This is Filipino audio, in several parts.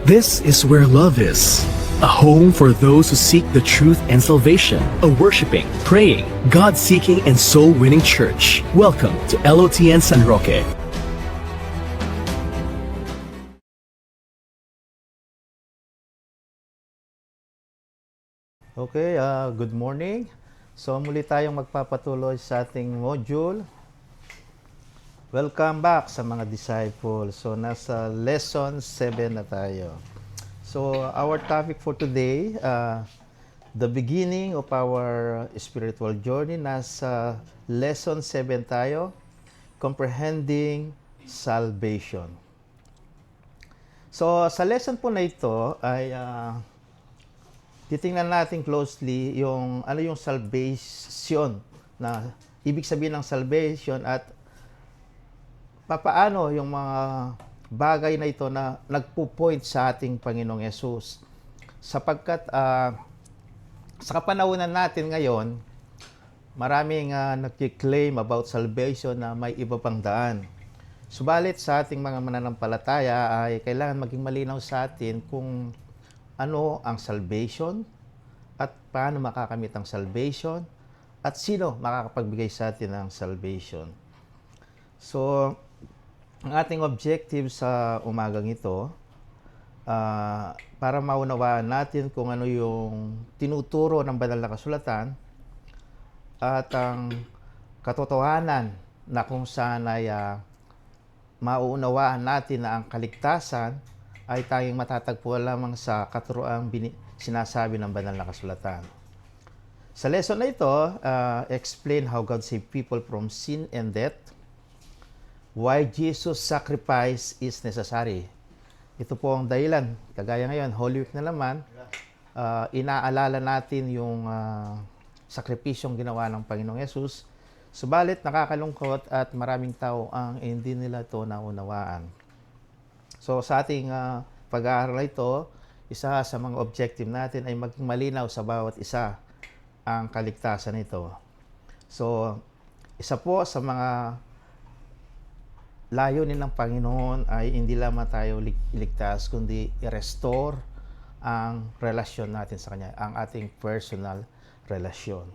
This is where love is. A home for those who seek the truth and salvation. A worshiping, praying, God-seeking, and soul-winning church. Welcome to LOTN San Roque. Okay, good morning. So muli tayong magpapatuloy sa ating module. Welcome back sa mga disciples. So nasa lesson 7 na tayo. So our topic for today, the beginning of our spiritual journey. Nasa lesson 7 tayo, comprehending salvation. So sa lesson po na ito ay titingnan natin closely yung ano yung salvation, na ibig sabihin ng salvation at papaano yung mga bagay na ito na nagpo-point sa ating Panginoong Yesus. Sapagkat sa kapanahunan natin ngayon, maraming nagki-claim about salvation na may iba pang daan. Subalit sa ating mga mananampalataya ay kailangan maging malinaw sa atin kung ano ang salvation at paano makakamit ang salvation at sino makakapagbigay sa atin ng salvation. So, ang ating objective sa umagang ito, para maunawaan natin kung ano yung tinuturo ng banal na kasulatan at ang katotohanan na kung saan ay mauunawaan natin na ang kaligtasan ay tanging matatagpuan lamang sa katuroang sinasabi ng banal na kasulatan. Sa lesson na ito, explain how God saved people from sin and death, why Jesus' sacrifice is necessary. Ito po ang dahilan. Kagaya ngayon, Holy Week na naman, inaalala natin yung sakripisyong ginawa ng Panginoong Yesus. Subalit nakakalungkot at maraming tao ang hindi nila ito naunawaan. So sa ating pag-aaral ito, isa sa mga objective natin ay maging malinaw sa bawat isa ang kaligtasan nito. So isa po sa mga layunin ng Panginoon ay hindi lamang tayo iligtas, kundi i-restore ang relasyon natin sa Kanya, ang ating personal relasyon.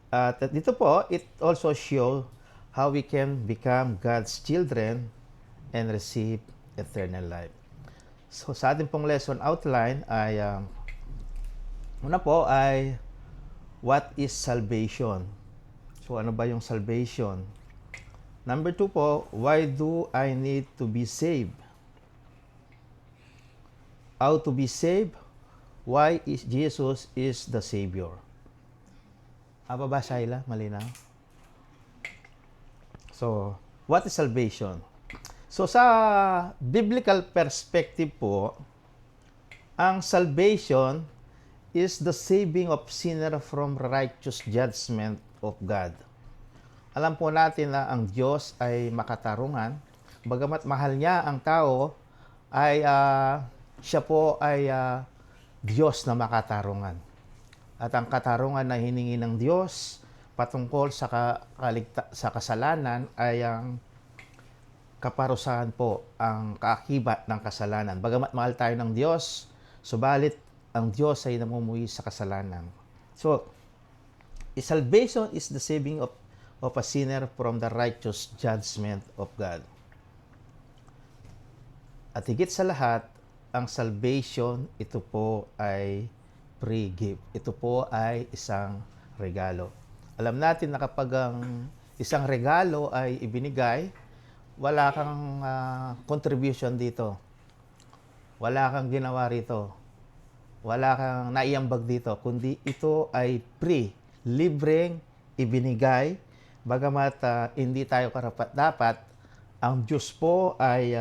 At dito po, it also shows how we can become God's children and receive eternal life. So sa ating pong lesson outline ay una po ay what is salvation? So ano ba yung salvation? Number 2 po, why do I need to be saved? How to be saved? Why is Jesus is the Savior? Aba ba, Shaila? Malinaw? So, what is salvation? So sa biblical perspective po, ang salvation is the saving of sinner from righteous judgment of God. Alam po natin na ang Diyos ay makatarungan. Bagamat mahal niya ang tao, ay siya po ay Diyos na makatarungan. At ang katarungan na hiningi ng Diyos patungkol sa kasalanan ay ang kaparusahan po, ang kaakibat ng kasalanan. Bagamat mahal tayo ng Diyos, subalit ang Diyos ay namumuhi sa kasalanan. So, salvation is the saving of a sinner from the righteous judgment of God. At higit sa lahat, ang salvation, ito po ay free gift. Ito po ay isang regalo. Alam natin na kapag ang isang regalo ay ibinigay, wala kang contribution dito. Wala kang ginawa rito. Wala kang naiambag dito. Kundi ito ay free, libreng ibinigay. Bagamat hindi tayo karapat-dapat, ang Diyos po ay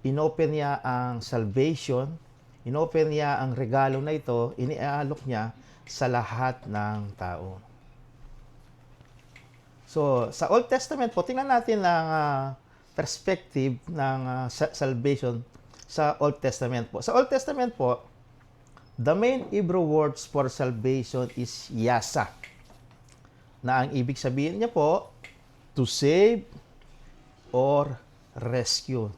inopen niya ang salvation, inopen niya ang regalo na ito, iniaalok niya sa lahat ng tao. So, sa Old Testament po, tingnan natin ang perspective ng salvation sa Old Testament po. Sa Old Testament po, the main Hebrew words for salvation is yasa, na ang ibig sabihin niya po, to save or rescue.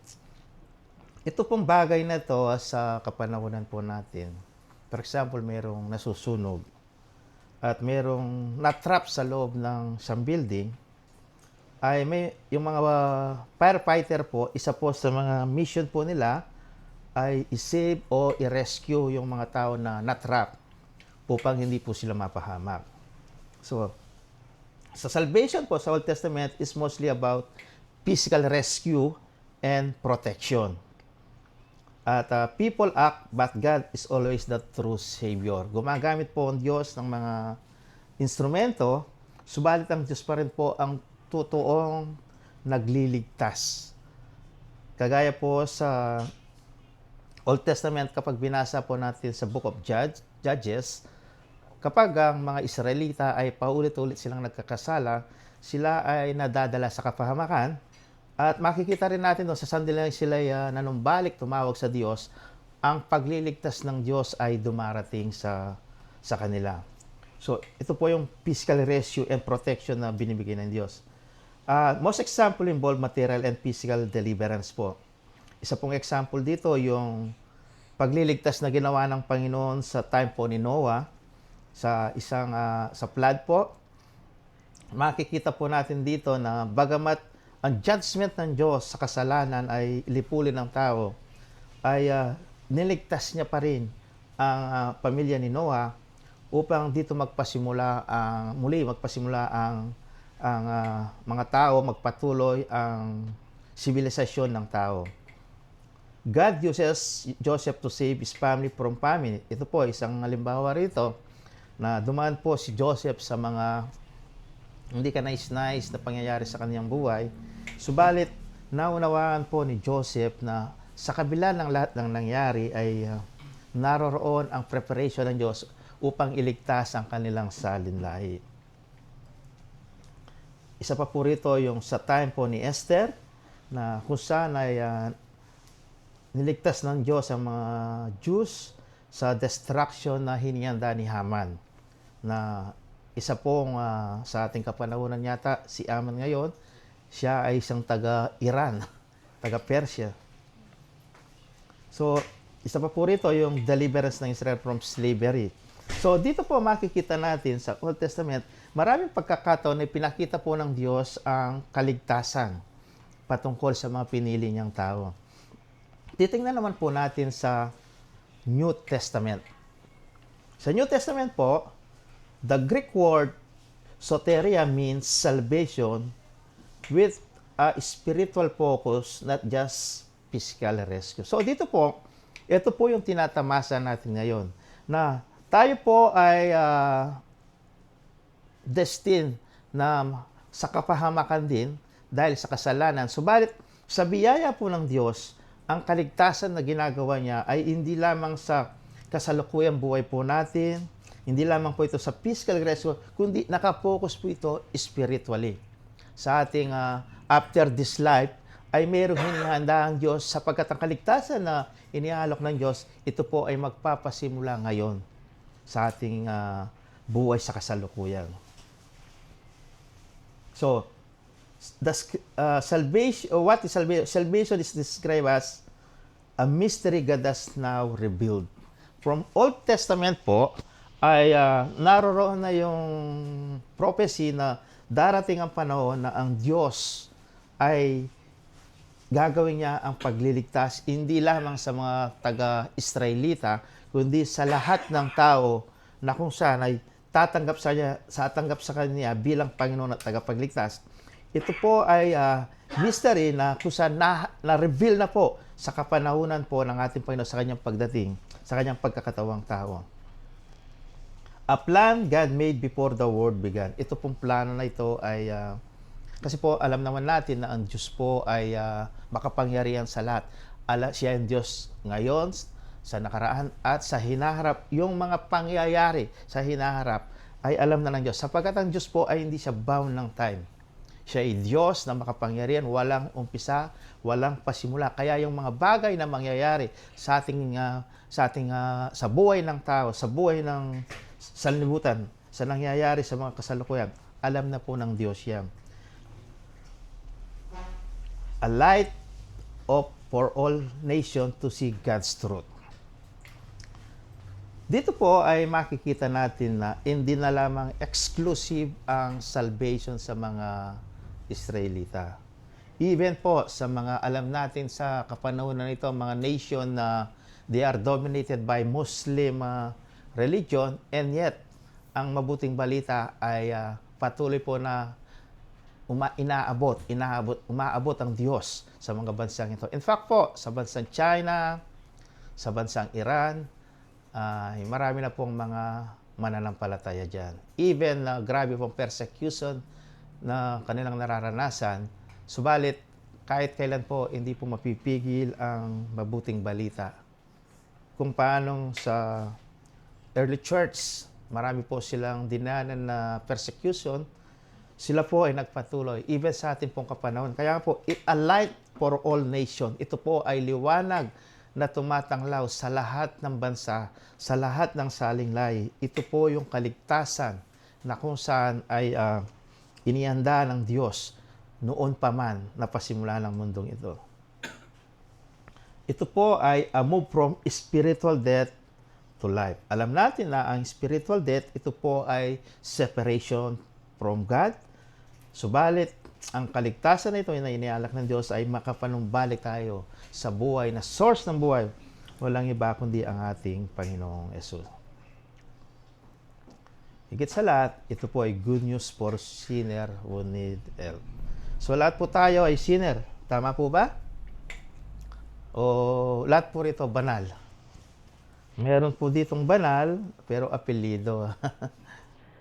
Ito pong bagay na to sa kapanahunan po natin. For example, merong nasusunog at merong na-trap sa loob ng isang building, ay may yung mga firefighter po, isa po sa mga mission po nila ay i-save o i-rescue yung mga tao na na-trap upang hindi po sila mapahamak. So, sa salvation po sa Old Testament is mostly about physical rescue and protection. At people act, but God is always the true Savior. Gumagamit po ang Diyos ng mga instrumento, subalit ang Diyos pa rin po ang totoong nagliligtas. Kagaya po sa Old Testament, kapag binasa po natin sa Book of Judges, kapag ang mga Israelita ay paulit-ulit silang nagkakasala, sila ay nadadala sa kapahamakan. At makikita rin natin doon sa sandali sila nanumbalik, tumawag sa Diyos, ang pagliligtas ng Diyos ay dumarating sa kanila. So, ito po yung physical rescue and protection na binibigay ng Diyos. Most example involve material and physical deliverance po. Isa pong example dito, yung pagliligtas na ginawa ng Panginoon sa time po ni Noah, sa flood po. Makikita po natin dito na bagamat ang judgment ng Diyos sa kasalanan ay lipulin ng tao, ay niligtas niya pa rin ang pamilya ni Noah upang dito magpasimula ang mga tao, magpatuloy ang sibilisasyon ng tao. God uses Joseph to save his family from famine. Ito po, isang halimbawa rito na dumaan po si Joseph sa mga hindi ka nice na pangyayari sa kanyang buhay. Subalit, naunawaan po ni Joseph na sa kabila ng lahat ng nangyari ay naroroon ang preparation ng Diyos upang iligtas ang kanilang salinlahi. Isa pa po rito yung sa time po ni Esther, na kung saan ay niligtas ng Diyos ang mga Jews sa destruction na hinihanda ni Haman, na isa pong sa ating kapanahunan yata, si Haman ngayon, siya ay isang taga-Iran, taga-Persia. So, isa pa po rito yung deliverance ng Israel from slavery. So, dito po makikita natin sa Old Testament, maraming pagkakataon na pinakita po ng Diyos ang kaligtasan patungkol sa mga pinili niyang tao. Titingnan naman po natin sa New Testament. Sa New Testament po, the Greek word soteria means salvation with a spiritual focus, not just physical rescue. So dito po, ito po yung tinatamasa natin ngayon, na tayo po ay destined na sa kapahamakan din dahil sa kasalanan. Subalit, sa biyaya po ng Diyos, ang kaligtasan na ginagawa niya ay hindi lamang sa kasalukuyang buhay po natin, hindi lamang po ito sa physical rescue, kundi nakapokus po ito spiritually. Sa ating after this life, ay mayroong hinihanda ang Diyos sapagkat ang kaligtasan na inialok ng Diyos, ito po ay magpapasimula ngayon sa ating buhay sa kasalukuyan. So, salvation, what is salvation? Salvation is described as a mystery God has now revealed. From Old Testament po, ay naroroon na yung prophecy na darating ang panahon na ang Diyos ay gagawin niya ang pagliligtas hindi lamang sa mga taga-Israelita, kundi sa lahat ng tao na kung saan ay tatanggap sa kanya bilang Panginoon at tagapagligtas. Ito po ay mystery na kung saan na-reveal na po sa kapanahunan po ng ating Panginoon sa kanyang pagdating, sa kanyang pagkakatawang tao. A plan God made before the world began. Ito pong plano na ito ay, kasi po alam naman natin na ang Diyos po ay makapangyarihan sa lahat. Siya ang Diyos ngayon, sa nakaraan, at sa hinaharap. Yung mga pangyayari sa hinaharap ay alam na ng Diyos. Sapagkat ang Diyos po ay hindi siya bound ng time. Siya ay Diyos na makapangyarihan, walang umpisa, walang pasimula. Kaya yung mga bagay na mangyayari sa sa buhay ng tao, sa buhay ng sanlibutan, sa nangyayari sa mga kasalukuyan, alam na po ng Diyos yan. A light of for all nation to see God's truth. Dito po ay makikita natin na hindi na lamang exclusive ang salvation sa mga Israelita. Even po sa mga alam natin sa kapanahunan nito, mga nation na they are dominated by Muslim religion, and yet ang mabuting balita ay patuloy po na umaabot ang Diyos sa mga bansang ito. In fact po, sa bansang China, sa bansang Iran, marami na pong mga mananampalataya dyan. Even grabe pong persecution na kanilang nararanasan, subalit kahit kailan po hindi po mapipigil ang mabuting balita. Kung paanong sa early church, marami po silang dinanan na persecution, sila po ay nagpatuloy, even sa ating pong kapanahon. Kaya po, a light for all nation. Ito po ay liwanag na tumatanglaw sa lahat ng bansa, sa lahat ng salinglay. Ito po yung kaligtasan na kung saan ay inihanda ng Diyos noon pa man na pasimula ng mundong ito. Ito po ay a move from spiritual death to life. Alam natin na ang spiritual death, ito po ay separation from God. Subalit, ang kaligtasan na ito na inialak ng Diyos ay makapanumbalik tayo sa buhay na source ng buhay. Walang iba kundi ang ating Panginoong Yesus. Higit sa lahat, ito po ay good news for sinner who need help. So lahat po tayo ay sinner. Tama po ba? O lahat po rito banal? Meron po ditong banal, pero apelido.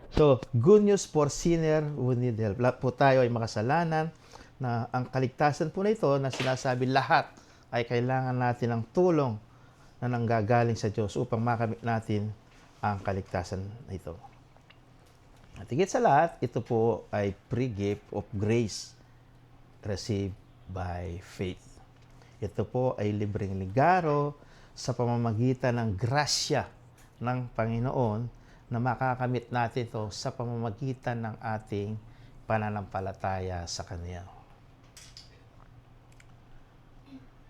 So, good news for sinner who need help. Lahat po tayo ay makasalanan na ang kaligtasan po na ito na sinasabi lahat ay kailangan natin ng tulong na nanggagaling sa Diyos upang makamit natin ang kaligtasan na ito. At higit sa lahat, ito po ay free gift of grace received by faith. Ito po ay libreng ligaro sa pamamagitan ng grasya ng Panginoon na makakamit natin ito sa pamamagitan ng ating pananampalataya sa Kanya.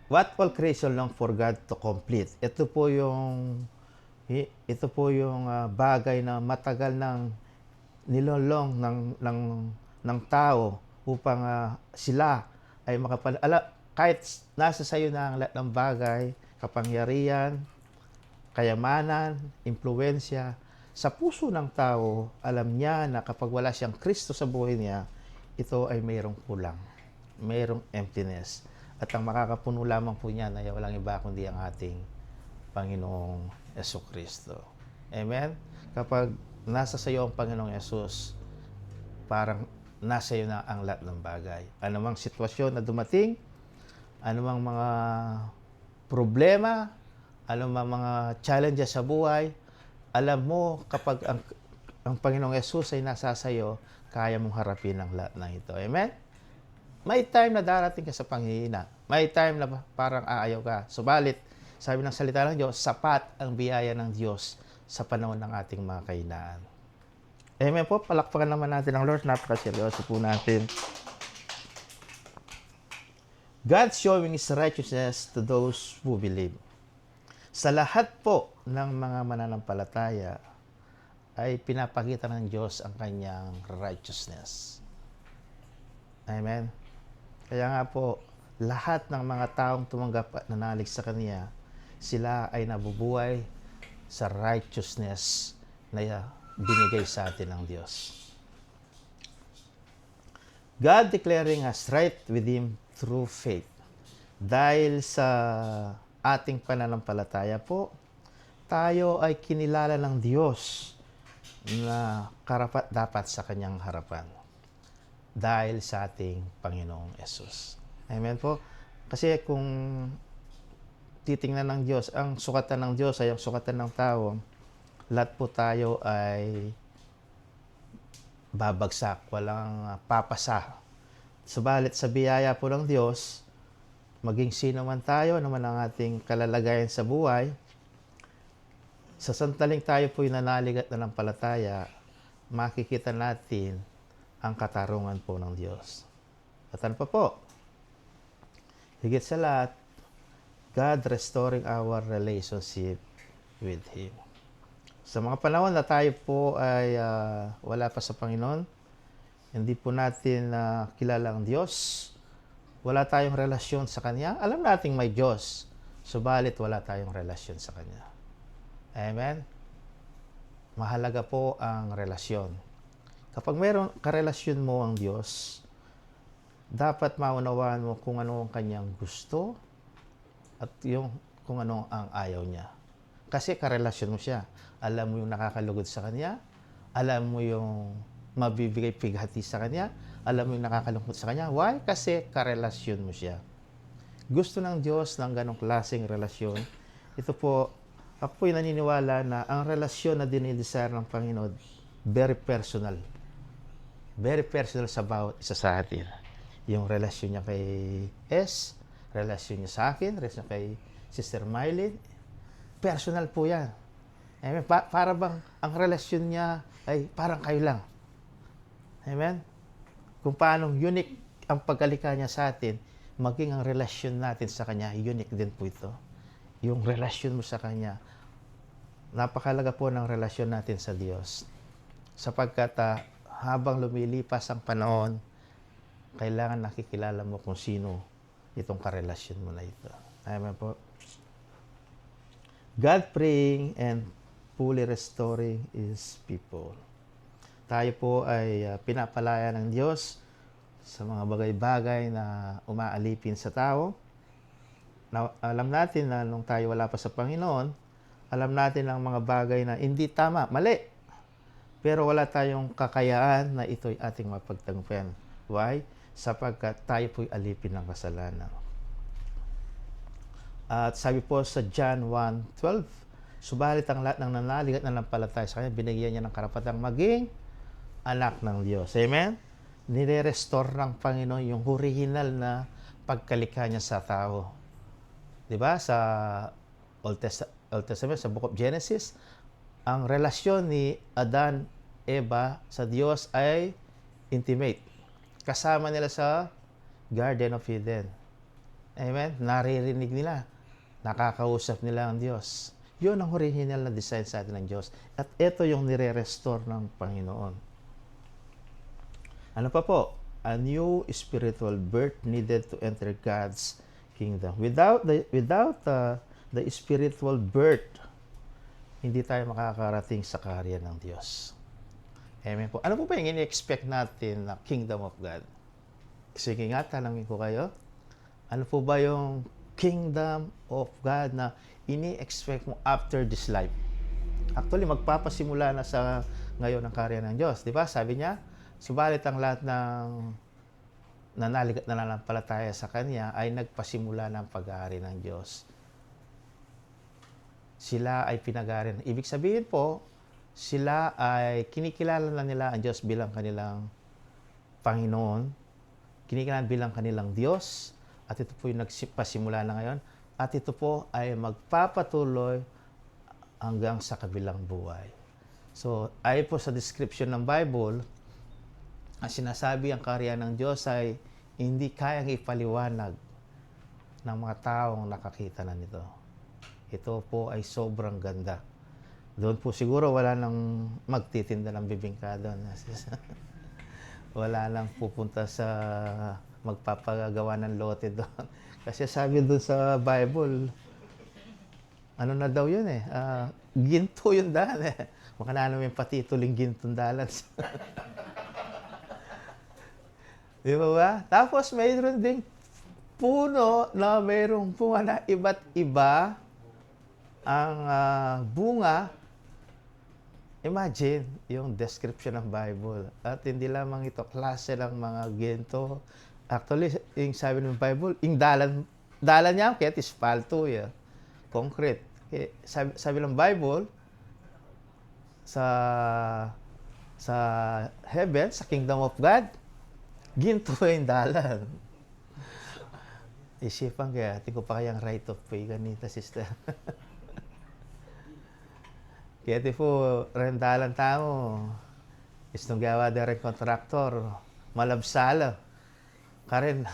What all creation long for God to complete? Ito po yung bagay na matagal nang nilolong ng tao upang sila ay kahit nasa sayo na ang lahat ng bagay, kapangyarihan, kayamanan, impluwensya, sa puso ng tao, alam niya na kapag wala siyang Kristo sa buhay niya, ito ay mayroong kulang, mayroong emptiness. At ang makakapuno lamang po niya na walang iba kundi ang ating Panginoong Jesucristo. Amen? Kapag nasa sa iyo ang Panginoong Yesus, parang nasa iyo na ang lahat ng bagay. Anumang sitwasyon na dumating, anumang mga problema, anumang mga challenges sa buhay, alam mo kapag ang Panginoong Yesus ay nasa sa iyo, kaya mong harapin ang lahat ng ito. Amen? May time na darating ka sa panghihina. May time na parang aayaw ka. Subalit, sabi ng salita ng Diyos, sapat ang biyaya ng Diyos sa panahon ng ating mga kahinaan. Amen po, palakpakan naman natin ang Lord. Napakaseryoso po natin. God showing His righteousness to those who believe. Sa lahat po ng mga mananampalataya, ay pinapakita ng Diyos ang kanyang righteousness. Amen? Kaya nga po, lahat ng mga taong tumanggap at nanalig sa Kanya, sila ay nabubuhay sa righteousness na binigay sa atin ng Diyos. God declaring us right with Him through faith. Dahil sa ating pananampalataya po, tayo ay kinilala ng Diyos na karapat dapat sa Kanyang harapan. Dahil sa ating Panginoong Yesus. Amen po? Kasi kung titingnan ng Diyos, ang sukatan ng Diyos ay ang sukatan ng tao, lahat po tayo ay babagsak, walang papasa. Subalit sa biyaya po ng Diyos, maging sino man tayo, naman ang ating kalalagayan sa buhay, sa santaling tayo po'y nanalig at nanampalataya, makikita natin ang katarungan po ng Diyos. At ano pa po? Higit sa lahat, God restoring our relationship with Him. Sa mga panahon na tayo po ay wala pa sa Panginoon, hindi po natin kilala ang Diyos, wala tayong relasyon sa Kanya, alam nating may Diyos, subalit wala tayong relasyon sa Kanya. Amen? Mahalaga po ang relasyon. Kapag mayroong karelasyon mo ang Diyos, dapat maunawaan mo kung ano ang Kanyang gusto at kung ano ang ayaw niya. Kasi karelasyon mo siya. Alam mo yung nakakalugod sa Kanya, alam mo yung mabibigay pighati sa Kanya, alam mo yung nakakalungkot sa Kanya. Why? Kasi karelasyon mo siya. Gusto ng Diyos ng ganong klaseng relasyon. Ito po, ako po'y naniniwala na ang relasyon na dinidesire ng Panginoon, very personal. Very personal sa bawat isa sa atin. Yung relasyon niya kay S, relasyon niya sa akin, relasyon kay Sister Mylene, personal po yan. Amen? Para bang ang relasyon niya ay parang kayo lang. Amen? Kung paanong unique ang pagkalika niya sa atin, maging ang relasyon natin sa Kanya, unique din po ito. Yung relasyon mo sa Kanya, napakalaga po ng relasyon natin sa Diyos. Sapagkat habang lumilipas ang panahon, kailangan nakikilala mo kung sino itong karelasyon mo na ito. Amen po. God praying and fully restoring His people. Tayo po ay pinapalaya ng Diyos sa mga bagay-bagay na umaalipin sa tao. Na, alam natin na nung tayo wala pa sa Panginoon, alam natin ang mga bagay na hindi tama, mali. Pero wala tayong kakayaan na ito'y ating mapagtagumpayan. Why? Sapagkat tayo po'y alipin ng kasalanan. At sabi po sa John 1:12, subalit ang lahat ng nanalig at nanampalataya sa Kanya, binigyan niya ng karapatang maging anak ng Diyos. Amen? Nire-restore ng Panginoon yung original na pagkalikha niya sa tao. Diba? Sa Old Testament, sa Book of Genesis, ang relasyon ni Adan, Eva sa Diyos ay intimate. Kasama nila sa Garden of Eden. Amen? Naririnig nila. Nakakausap nila ang Diyos. Yun ang original na design sa atin ng Diyos. At ito yung nire-restore ng Panginoon. Ano pa po? A new spiritual birth needed to enter God's kingdom. Without the spiritual birth, hindi tayo makakarating sa kaharian ng Diyos. Amen po. Ano po ba yung ini-expect natin na kingdom of God? Sige nga, tanongin ko kayo. Ano po ba yung kingdom of God na ini-expect mo after this life? Actually, magpapasimula na sa ngayon ang kaharian ng Diyos. Di ba? Sabi niya, subalit ang lahat ng nanalig at nananampalataya sa Kanya ay nagpasimula ng pag-aari ng Diyos. Sila ay pinag-aari. Ibig sabihin po, sila ay kinikilala na nila ang Diyos bilang kanilang Panginoon, kinikilala bilang kanilang Diyos, at ito po yung nagpasimula na ngayon, at ito po ay magpapatuloy hanggang sa kabilang buhay. So, ayon po sa description ng Bible, ang sinasabi ang kaharian ng Diyos ay hindi kayang ipaliwanag ng mga taong nakakita na nito. Ito po ay sobrang ganda. Doon po siguro wala nang magtitinda ng bibingka doon. Wala nang pupunta sa magpapagawa ng lote doon. Kasi sabi doon sa Bible, ano na daw yun eh, ginto yung dalan eh. Maka namin patituling gintong dalan. Di ba ba? Tapos mayroon ding puno na mayroong bunga na iba't iba ang bunga. Imagine yung description ng Bible. At hindi lamang ito, klase ng mga ginto. Actually, yung sabi ng Bible, yung dalan niya, kaya ispalto yan. Concrete. Sabi ng Bible, sa heaven, sa kingdom of God, ginto yung dalan. Isipan kaya, tingko pa kayang right of way ganita, sister. Kaya ito po, rendalan tamo. Istong gawa da rin kontraktor. Malabsala. Karen,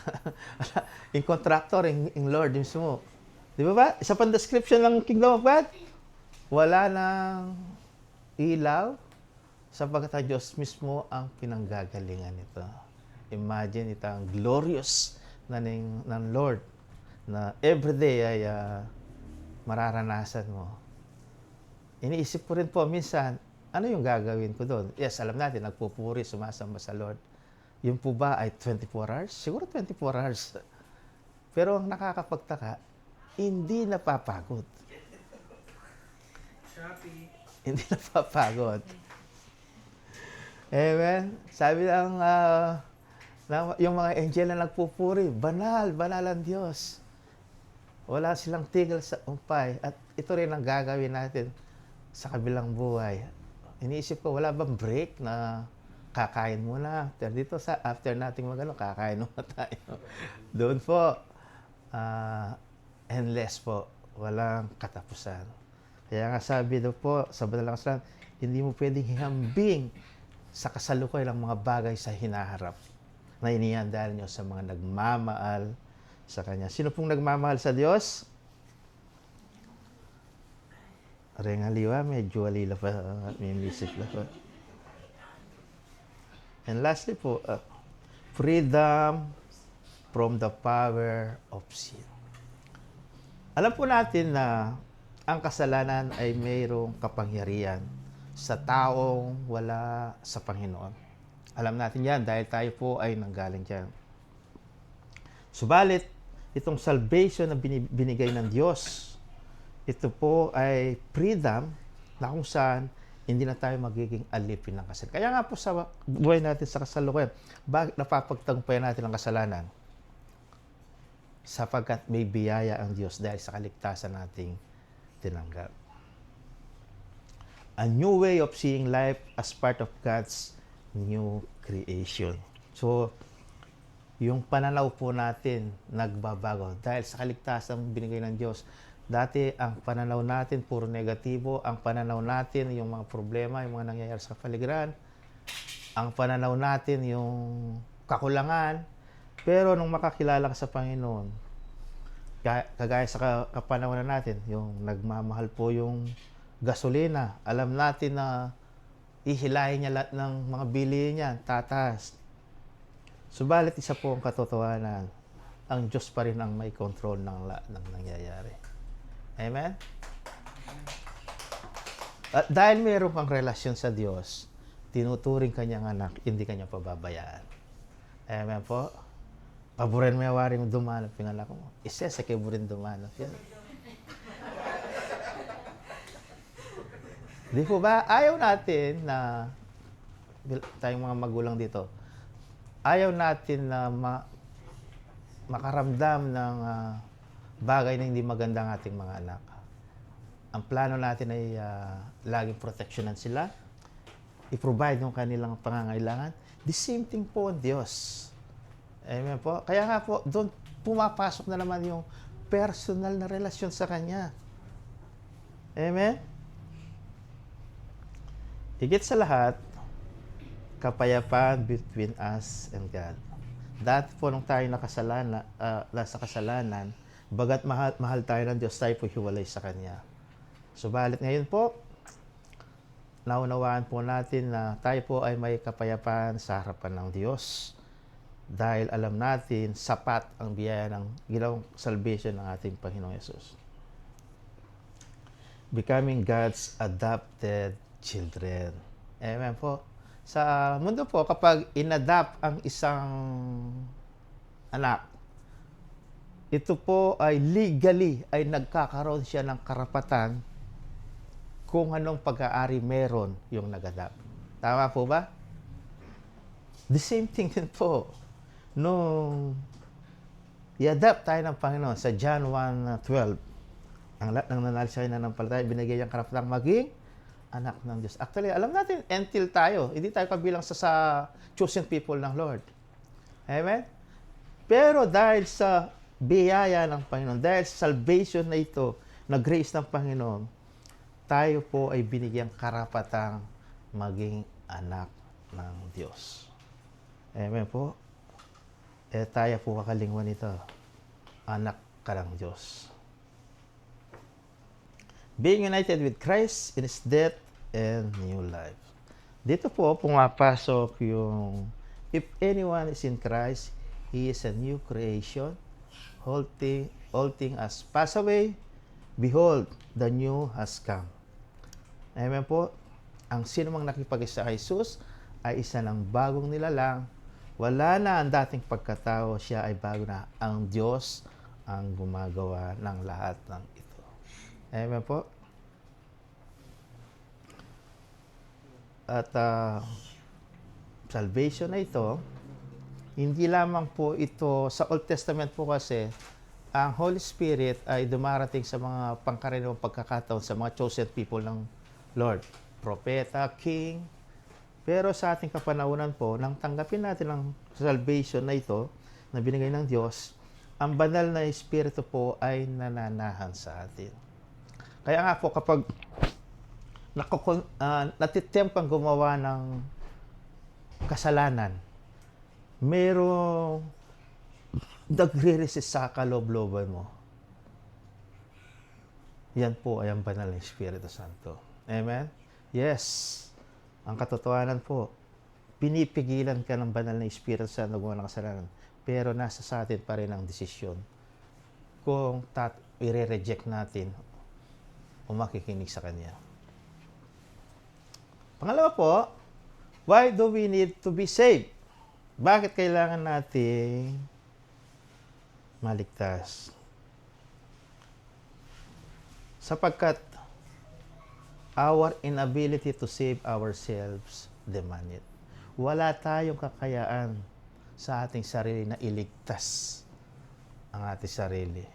yung kontraktor, yung Lord mismo. Di ba ba? Isa pang description ng Kingdom of God. Wala nang ilaw sapagkat ang Diyos mismo ang pinanggagalingan nito. Imagine ito ang glorious ng Lord na everyday ay mararanasan mo. Iniisip ko rin po minsan, ano yung gagawin ko doon? Yes, alam natin, nagpupuri, sumasamba sa Lord. Yung po ba ay 24 hours? Siguro 24 hours. Pero ang nakakapagtaka, hindi napapagod. Hindi napapagod. Amen. Sabi lang, yung mga angel na nagpupuri, banal, banal ang Diyos. Wala silang tigil sa umpay. At ito rin ang gagawin natin sa kabilang buhay. Iniisip ko, wala bang break na kakain muna? Dito after nating kakain muna tayo. Doon po, endless po. Walang katapusan. Kaya nga sabi doon po, sa Banal na Kasulatan, hindi mo pwedeng hihambing sa kasalukuyan ng mga bagay sa hinaharap na inihandaan nyo sa mga nagmamahal sa Kanya. Sino pong nagmamahal sa Diyos? Rengaliwa, medyo walila pa, may misip na po. And lastly po, freedom from the power of sin. Alam po natin na ang kasalanan ay mayroong kapangyarihan sa taong wala sa Panginoon. Alam natin yan dahil tayo po ay nanggaling dyan. Subalit, itong salvation na binigay ng Diyos, ito po ay freedom na kung saan hindi na tayo magiging alipin ng kasalanan. Kaya nga po sa buhay natin sa kasalukuyan, bakit napapagtagumpayan natin ang kasalanan? Sapagkat may biyaya ang Diyos dahil sa kaligtasan nating tinanggap. A new way of seeing life as part of God's new creation. So, yung pananaw po natin nagbabago dahil sa kaligtasan binigay ng Diyos. Dati, ang pananaw natin puro negatibo. Ang pananaw natin, yung mga problema, yung mga nangyayari sa kapaligiran. Ang pananaw natin, yung kakulangan. Pero nung makakilala ka sa Panginoon, kagaya sa kapanawanan natin, yung nagmamahal po yung gasolina. Alam natin na ihilahin niya lahat ng mga bilihin niya, tataas. Subalit isa po ang katotohanan, ang Diyos pa rin ang may control ng lahat ng nangyayari. Amen? At dahil mayroon kang relasyon sa Diyos, tinuturing kanyang anak, hindi kanya pababayaan. Amen po? Paborin mo yung wari mo dumanap yung anak mo. Isa sa kiburin dumanap yan. Di po ba? Ayaw natin na, tayong mga magulang dito, ayaw natin na makaramdam ng bagay na hindi maganda ang ating mga anak. Ang plano natin ay laging proteksyonan sila, i-provide yung kanilang pangangailangan. The same thing po ang Diyos. Amen po. Kaya nga po, doon pumapasok na naman yung personal na relasyon sa Kanya. Amen? Higit sa lahat, kapayapaan between us and God. Dati po nung tayo nasa kasalanan, bagat mahal tayo ng Diyos, tayo po hiwalay sa Kanya. Subalit ngayon po, naunawaan po natin na tayo po ay may kapayapaan sa harapan ng Diyos. Dahil alam natin, sapat ang biyaya ng ginawang salvation ng ating Panginoong Yesus. Becoming God's adopted children. Amen po. Sa mundo po, kapag inadapt ang isang anak, ito po ay legally ay nagkakaroon siya ng karapatan kung anong pag-aari meron yung nag-adapt. Tama po ba? The same thing din po. Nung i-adapt tayo ng Panginoon sa John 1:12, ang lahat ng nanalisay na nampalataya, binigay ang karapatang maging anak ng Diyos. Actually, alam natin, until tayo, hindi tayo kabilang sa chosen people ng Lord. Amen? Pero dahil sa biyaya ng Panginoon, dahil sa salvation na ito, na grace ng Panginoon, tayo po ay binigyang karapatang maging anak ng Diyos. Amen po? Tayo po kakalingwan ito. Anak ka ng Diyos. Being united with Christ in His death and new life. Dito po pumapasok yung if anyone is in Christ, he is a new creation. All things has passed away. Behold, the new has come. Amen po. Ang sino mang nakipag-isa kay Jesus ay isa ng bagong nilalang. Wala na ang dating pagkatao, siya ay bago na. Ang Diyos ang gumagawa ng lahat ng ito. Amen po. At salvation na ito, hindi lamang po ito, sa Old Testament po kasi, ang Holy Spirit ay dumarating sa mga pangkaraniwang pagkakataon sa mga chosen people ng Lord. Propeta, King. Pero sa ating kapanahunan po, nang tanggapin natin ang salvation na ito, na binigay ng Diyos, ang banal na Espiritu po ay nananahan sa atin. Kaya nga po, kapag natitempang gumawa ng kasalanan, merong nagre-resist sa kaloob-looban mo. Yan po ay ang banal ng Espiritu Santo. Amen? Yes. Ang katotohanan po, pinipigilan ka ng banal na Espiritu Santo gumawa ng kasalanan. Pero nasa sa atin pa rin ang desisyon kung i-reject natin o makikinig sa Kanya. Pangalawa po, why do we need to be saved? Bakit kailangan nating maligtas? Sapagkat our inability to save ourselves demand it. Wala tayong kakayaan sa ating sarili na iligtas ang ating sarili.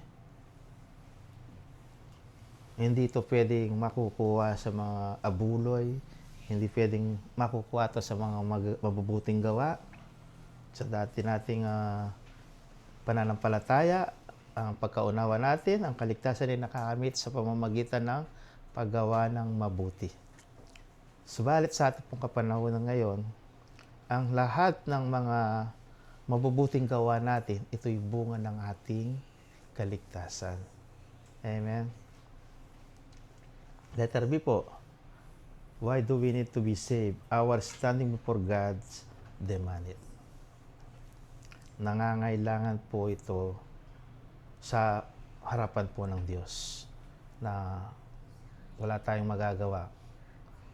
Hindi ito pwedeng makukuha sa mga abuloy, hindi pwedeng makukuha ito sa mga mabubuting gawa, sa dati nating pananampalataya, ang pagkaunawa natin, ang kaligtasan ay nakakamit sa pamamagitan ng paggawa ng mabuti. Subalit sa ating pong kapanahunan ngayon, ang lahat ng mga mabubuting gawa natin, ito'y bunga ng ating kaligtasan. Amen? Letter B po, why do we need to be saved? Our standing before God demand it. Nangangailangan po ito sa harapan po ng Diyos na wala tayong magagawa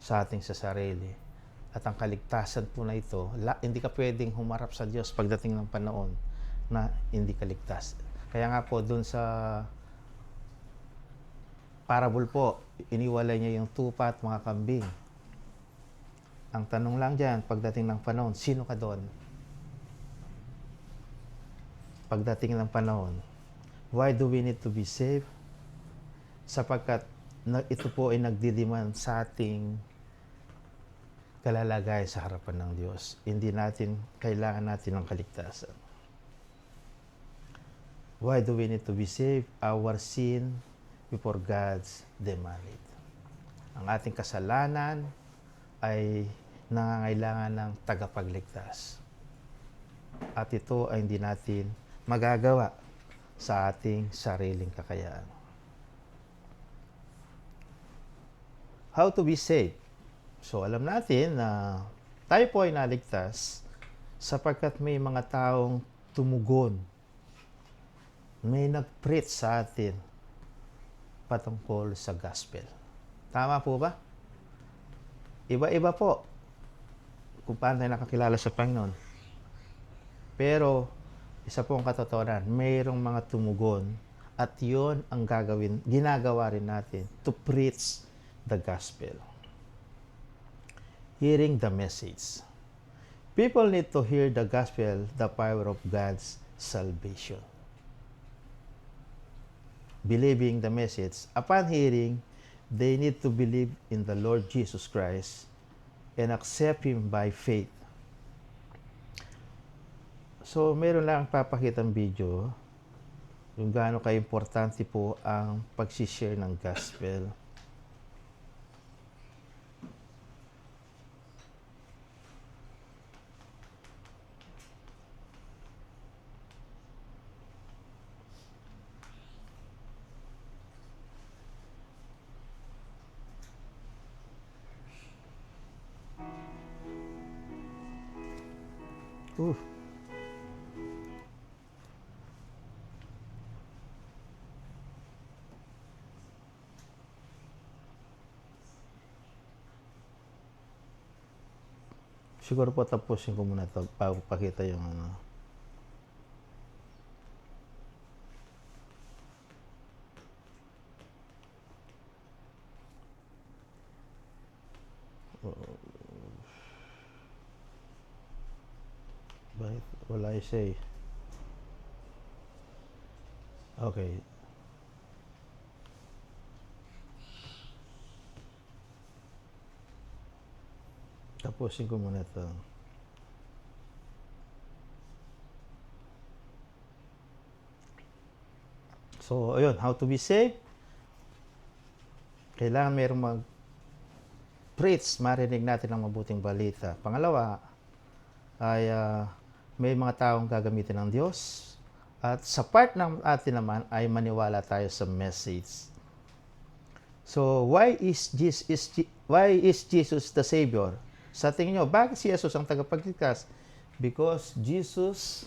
sa ating sa sarili. At ang kaligtasan po na ito, hindi ka pwedeng humarap sa Diyos pagdating ng panahon na hindi ka ligtas. Kaya nga po, dun sa parable po, iniwalay niya yung tupa at mga kambing. Ang tanong lang dyan, pagdating ng panahon, sino ka doon? Pagdating ng panahon, why do we need to be saved? Sapagkat ito po ay nagdidiman sa ating kalalagay sa harapan ng Diyos. Hindi natin, kailangan natin ng kaligtasan. Why do we need to be saved? Our sin before God's demand it. Ang ating kasalanan ay nangangailangan ng tagapagligtas. At ito ay hindi natin magagawa sa ating sariling kakayaan. How to be saved? So alam natin na tayo po ay naligtas sapagkat may mga taong tumugon. May nag-preach sa atin patungkol sa gospel. Tama po ba? Iba-iba po kung paano tayo nakakilala sa Panginoon. Pero isa po ang katotohanan, mayroong mga tumugon at yon ang ginagawa rin natin to preach the gospel. Hearing the message. People need to hear the gospel, the power of God's salvation. Believing the message. Upon hearing, they need to believe in the Lord Jesus Christ and accept Him by faith. So, meron lang papakitang video yung gaano ka-importante po ang pag-share ng gospel. Ooh. Siguro po tapusin ko muna ito bago pakita yung ano. Bakit? Wala siya eh. Okay. Tapusin ko muna ito. So, ayun, how to be saved? Kailangan mayroong mag-preach, marinig natin ang mabuting balita. Pangalawa, ay may mga taong gagamitin ng Diyos. At sa part ng atin naman ay maniwala tayo sa message. So, why is Jesus the Savior? Sa tingin nyo, bakit si Jesus ang tagapagligtas? Because Jesus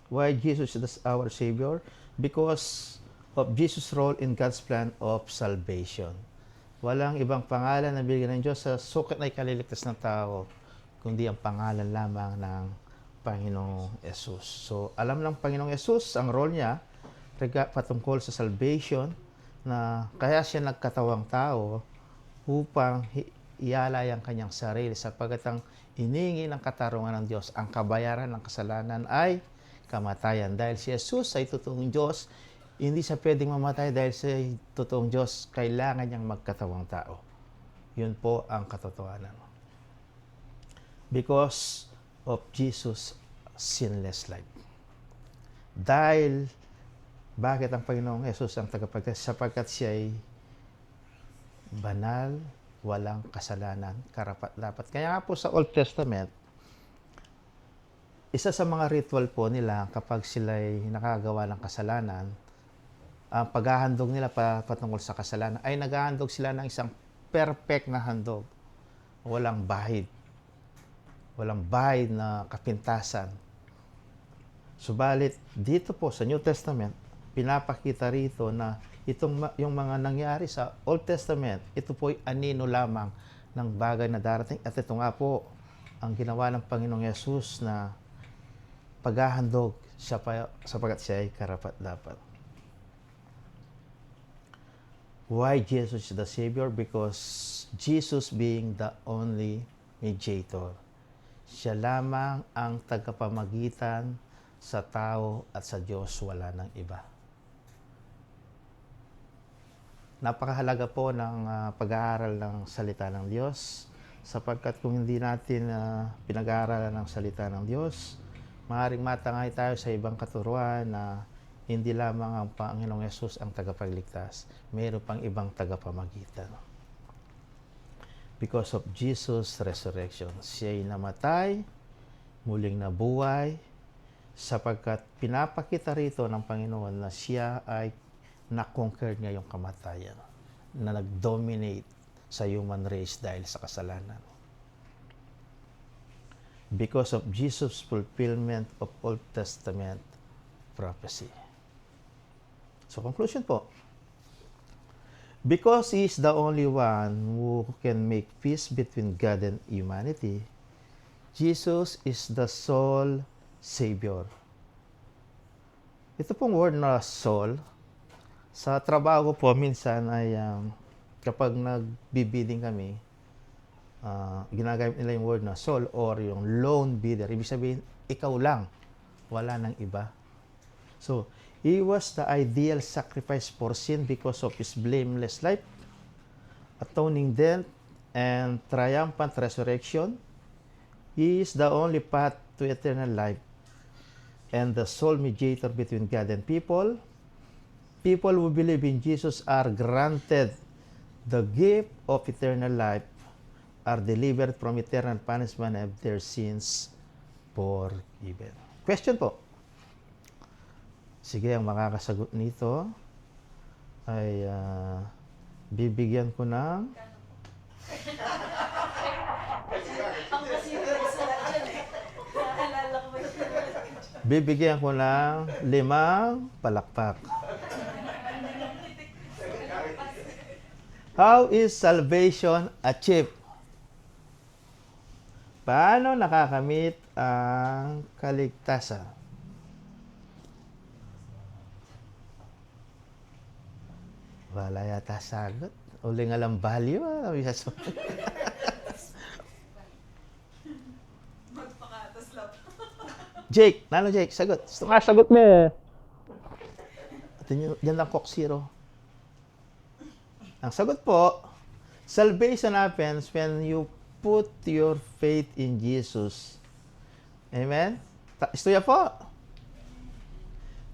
Why Jesus is our Savior? Because of Jesus' role in God's plan of salvation. Walang ibang pangalan na binigyan ng Diyos sa sukat na ikaliligtas ng tao, kundi ang pangalan lamang ng Panginoong Yesus. So, alam ng Panginoong Yesus ang role niya patungkol sa salvation, na kaya siya nagkatawang tao upang ialay ang kanyang sarili, sapagkat ang iningi ng katarungan ng Diyos, ang kabayaran ng kasalanan ay kamatayan. Dahil si Jesus ay totoong Diyos, hindi siya pwedeng mamatay dahil siya ay totoong Diyos. Kailangan niyang magkatawang tao. Yun po ang katotohanan. Because of Jesus' sinless life. Dahil, bakit ang Panginoong Jesus ang tagapagligtas? Sapagkat siya ay banal, walang kasalanan, karapat-dapat. Kaya nga po sa Old Testament, isa sa mga ritual po nila kapag sila'y nakagawa ng kasalanan, ang paghahandog nila patungkol sa kasalanan ay naghahandog sila ng isang perfect na handog. Walang bahid. Walang bahid na kapintasan. Subalit, dito po sa New Testament, pinapakita rito na yung mga nangyari sa Old Testament, ito po ay anino lamang ng bagay na darating. At ito nga po ang ginawa ng Panginoong Yesus na paghahandog sapagkat siya ay karapat-dapat. Why Jesus is the Savior? Because Jesus being the only mediator. Siya lamang ang tagapamagitan sa tao at sa Diyos, wala nang iba. Napakahalaga po ng pag-aaral ng salita ng Diyos, sapagkat kung hindi natin pinag-aaralan ng salita ng Diyos, maaaring matangay tayo sa ibang katuruan na hindi lamang ang Panginoong Yesus ang tagapagligtas. Mayroon pang ibang tagapamagitan. Because of Jesus' resurrection, siya'y namatay, muling nabuhay, sapagkat pinapakita rito ng Panginoon na siya ay na-conquer niya yung kamatayan, na nag-dominate sa human race dahil sa kasalanan. Because of Jesus' fulfillment of Old Testament prophecy. So, conclusion po. Because He is the only one who can make peace between God and humanity, Jesus is the sole Savior. Ito pong word na soul, sa trabaho po minsan ay kapag nag-bidding kami, ginagamit nila yung word na soul or yung lone bidder. Ibig sabihin, ikaw lang. Wala nang iba. So, He was the ideal sacrifice for sin because of His blameless life, atoning death, and triumphant resurrection. He is the only path to eternal life and the sole mediator between God and people. People who believe in Jesus are granted the gift of eternal life, are delivered from eternal punishment and their sins forgiven. Question po. Sige, ang makakasagot nito ay Bibigyan ko ng Ang kasi yung sulat dyan eh. Naalala ko ba yun? bibigyan ko ng 5 palakpak. How is salvation achieved? Paano nakakamit ang kaligtasan? Wala yata sagot. Uli nga lang value. Magpakatas lang. Jake, nano Jake? Sagot. Gusto nga sagot mo eh. Ito yan lang Coke Zero. Ang sagot po, salvation happens when you put your faith in Jesus. Amen? Istoya po.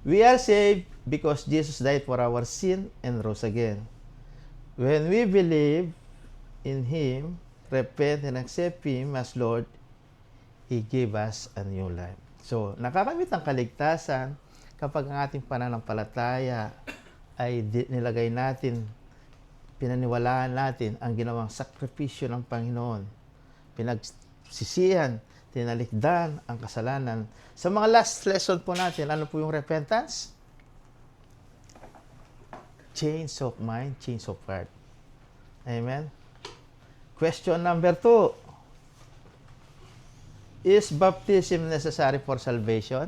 We are saved because Jesus died for our sin and rose again. When we believe in Him, repent and accept Him as Lord, He gave us a new life. So, nakakamit ang kaligtasan kapag ang ating pananampalataya ay nilagay natin, pinaniwalaan natin ang ginawang sakripisyo ng Panginoon. Pinagsisihan, tinalikdan ang kasalanan. Sa mga last lesson po natin, ano po yung repentance? Change of mind, change of heart. Amen? Question number 2. Is baptism necessary for salvation?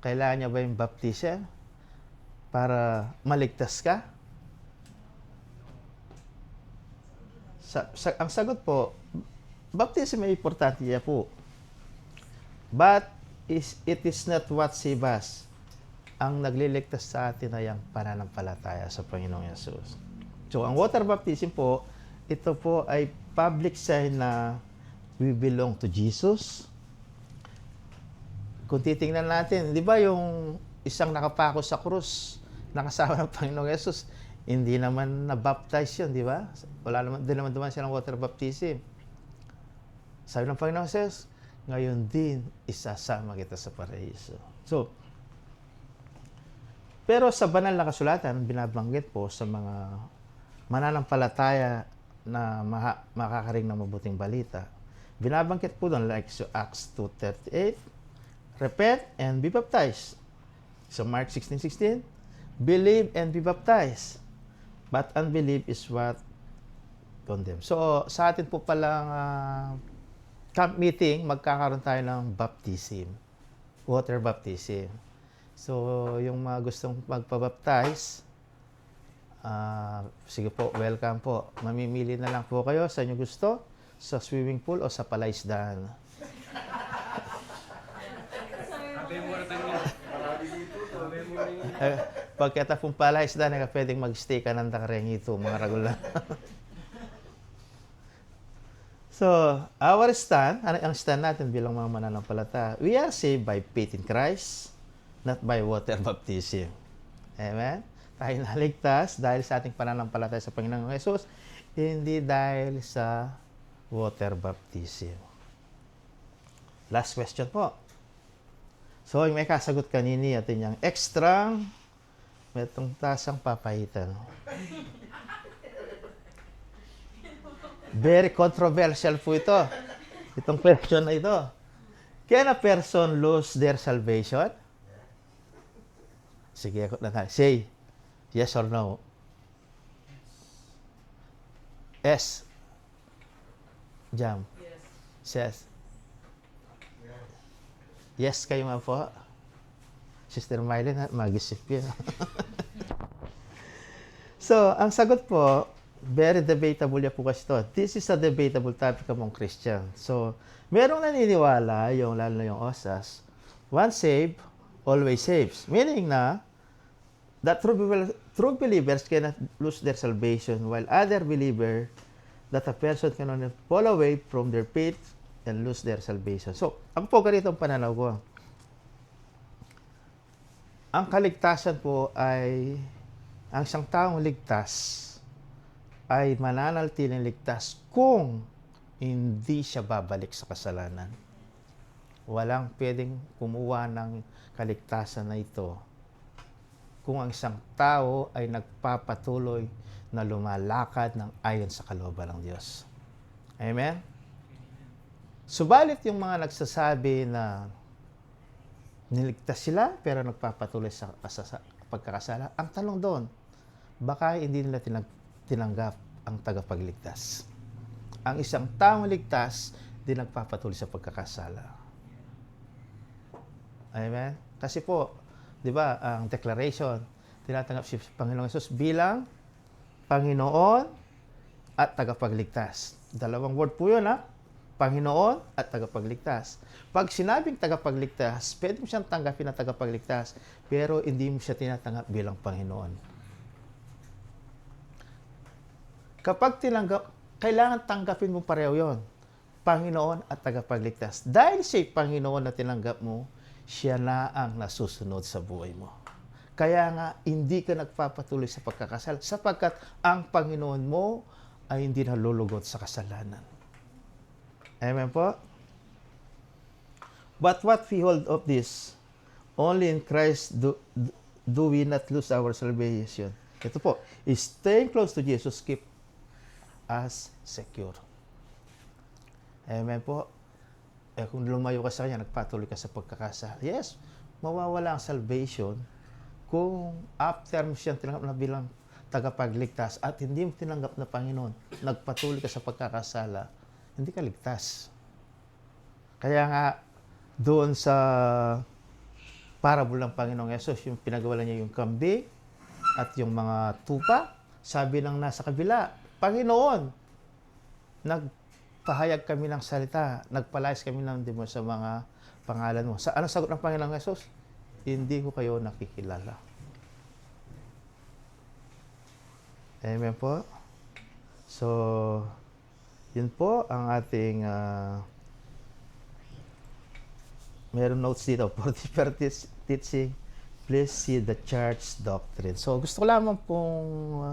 Kailangan niya ba yung baptism para maligtas ka? Ang sagot po, baptism ay importante niya po. But it is not what saves us. Ang nagliligtas sa atin ay ang pananampalataya sa Panginoong Yesus. So, ang water baptism po, ito po ay public sign na we belong to Jesus. Kung titingnan natin, di ba yung isang nakapako sa krus, nakasama ng Panginoong Yesus, hindi naman na-baptize yun, di ba? Wala naman, di naman duman silang water baptism. Sabi ng Panginoong Yesus, ngayon din, isasama kita sa paraiso. So, pero sa banal na kasulatan, binabanggit po sa mga mananampalataya na makakaring ng mabuting balita. Binabanggit po doon like so Acts 2:38, repent and be baptized. So Mark 16:16, believe and be baptized. But unbelief is what condemns. So sa atin po palang camp meeting, magkakaroon tayo ng baptism, water baptism. So, yung mga gustong magpabaptize, sige po, welcome po. Mamimili na lang po kayo sa inyo gusto, sa swimming pool o sa palaisdaan. Pagkata pong palaisdaan, pwedeng mag-stay ka ng takarengito, mga ragulan. So, our stand, ang stand natin bilang mga mananampalataya, we are saved by faith in Christ, not by water baptism. Amen? Tayo naligtas dahil sa ating pananampalataya sa Panginoong Yesus, hindi dahil sa water baptism. Last question po. So, yung may kasagot kanini, atin yung extra, may itong tasang papahitan. Very controversial po ito. Itong question na ito. Can a person lose their salvation? Sige, ako na tayo. Say, yes or no? S. Jam. Yes. Says. Yes kayo nga po. Sister Mylene, mag-isip yun. So, ang sagot po, very debatable yan po kasi ito. This is a debatable topic among Christians. So, merong naniniwala, yung lalo na yung OSAS, once saved, always saves. Meaning na, that true believers cannot lose their salvation, while other believers, that a person cannot fall away from their faith and lose their salvation. So, ang po ganito ang pananaw ko. Ang kaligtasan po ay, ang isang taong ligtas ay mananaltiling ligtas kung hindi siya babalik sa kasalanan. Walang pwedeng kumuha ng kaligtasan na ito kung ang isang tao ay nagpapatuloy na lumalakad ng ayon sa kalooban ng Diyos. Amen? Subalit yung mga nagsasabi na niligtas sila pero nagpapatuloy sa pagkakasala, ang tanong doon, baka hindi nila tinanggap ang tagapagligtas. Ang isang taong ligtas, di nagpapatuloy sa pagkakasala. Amen? Kasi po, di ba, ang declaration, tinatanggap si Panginoong Yesus bilang Panginoon at tagapagligtas. Dalawang word po yun, ha? Panginoon at tagapagligtas. Pag sinabing tagapagligtas, pwede mo siyang tanggapin na tagapagligtas, pero hindi mo siya tinatanggap bilang Panginoon. Kapag kailangan tanggapin mo pareho yon, Panginoon at tagapagligtas. Dahil siya'y Panginoon na tinanggap mo, siya na ang nasusunod sa buhay mo. Kaya nga, hindi ka nagpapatuloy sa pagkakasala sapagkat ang Panginoon mo ay hindi nalulugot sa kasalanan. Amen po? But what we hold of this, only in Christ do we not lose our salvation. Ito po, staying close to Jesus keep us secure. Amen po? Kung lumayo ka sa Kanya, nagpatuloy ka sa pagkakasala. Yes, mawawala ang salvation kung after mo siyang tinanggap na bilang tagapagligtas at hindi mo tinanggap na Panginoon, nagpatuloy ka sa pagkakasala, hindi ka ligtas. Kaya nga, doon sa parable ng Panginoong Yesus, yung pinagawa niya yung kambing at yung mga tupa, sabi ng nasa kabila, Panginoon, nagpahayag kami ng salita, nagpalayas kami ng demon sa mga pangalan mo. Anong sagot ng Panginoong Yesus? Hindi ko kayo nakikilala. Amen po. So, yun po ang ating meron notes dito for deeper teaching, please see the church doctrine. So, gusto ko lamang pong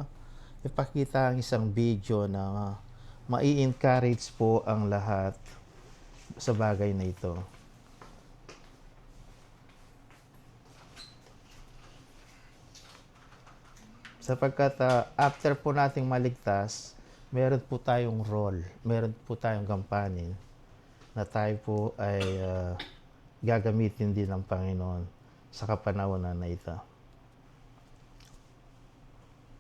ipakita ang isang video na mai-encourage po ang lahat sa bagay na ito. Sapagkat after po nating maligtas, meron po tayong role, meron po tayong gampanin na tayo po ay gagamitin din ng Panginoon sa kapanahonan na ito.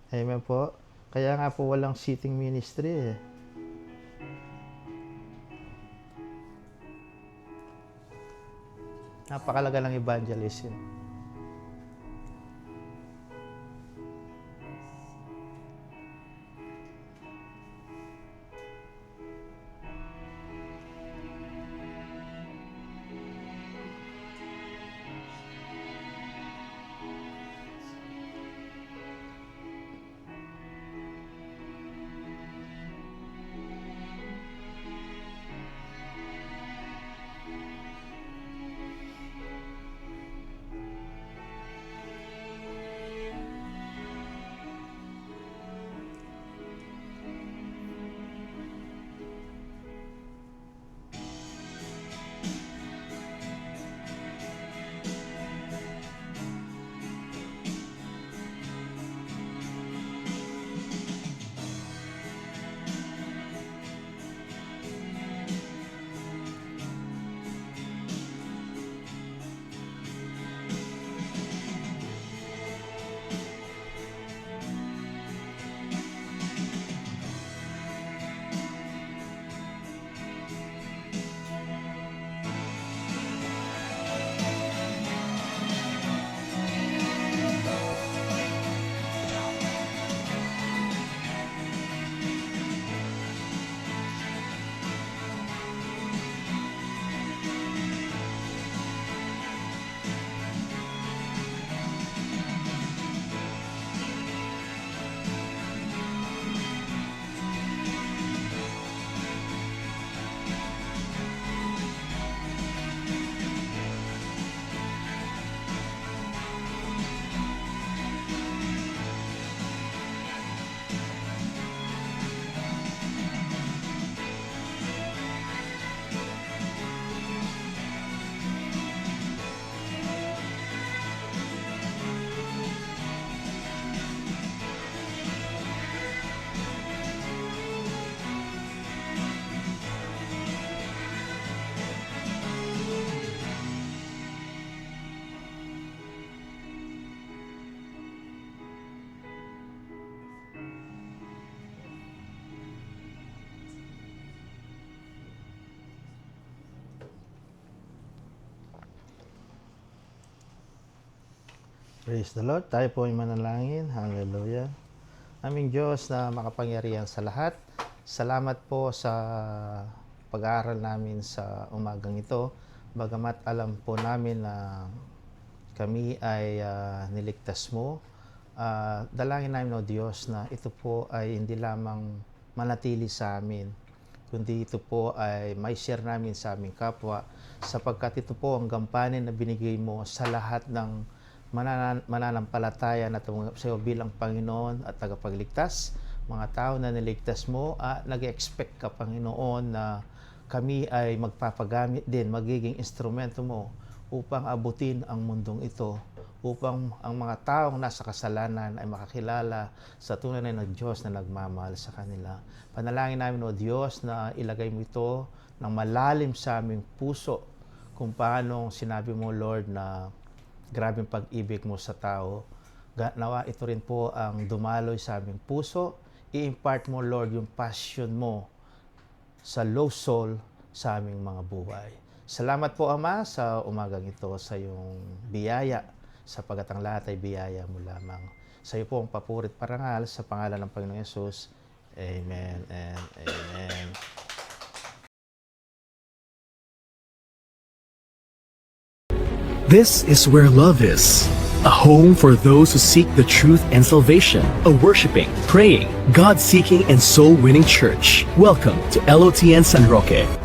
Amen po. Kaya nga po walang sitting ministry eh. Napakalaga ng evangelism. Praise the Lord. Tayo po ay manalangin. Hallelujah. Aming Diyos na makapangyarihan sa lahat, salamat po sa pag-aaral namin sa umagang ito. Bagamat alam po namin na kami ay niligtas mo, dalangin namin, O Diyos, na ito po ay hindi lamang manatili sa amin, kundi ito po ay may share namin sa aming kapwa, sapagkat ito po ang gampanin na binigay mo sa lahat ng mananampalataya na tumanggap sa iyo bilang Panginoon at tagapagligtas. Mga tao na niligtas mo at nag-expect ka, Panginoon, na kami ay magpapagamit din, magiging instrumento mo upang abutin ang mundong ito, upang ang mga taong nasa kasalanan ay makakilala sa tunay na Diyos na nagmamahal sa kanila. Panalangin namin, O Diyos, na ilagay mo ito ng malalim sa aming puso, kung paano sinabi mo, Lord, na grabing pag-ibig mo sa tao. Nawa ito rin po ang dumaloy sa aming puso. I-impart mo, Lord, yung passion mo sa low soul sa aming mga buhay. Salamat po, Ama, sa umagang ito, sa iyong biyaya, sapagat ang lahat ay biyaya mo lamang. Sa iyo po ang papurit parangal sa pangalan ng Panginoong Yesus. Amen and amen. This is where love is. A home for those who seek the truth and salvation. A worshiping, praying, God-seeking, and soul-winning church. Welcome to LOTN San Roque.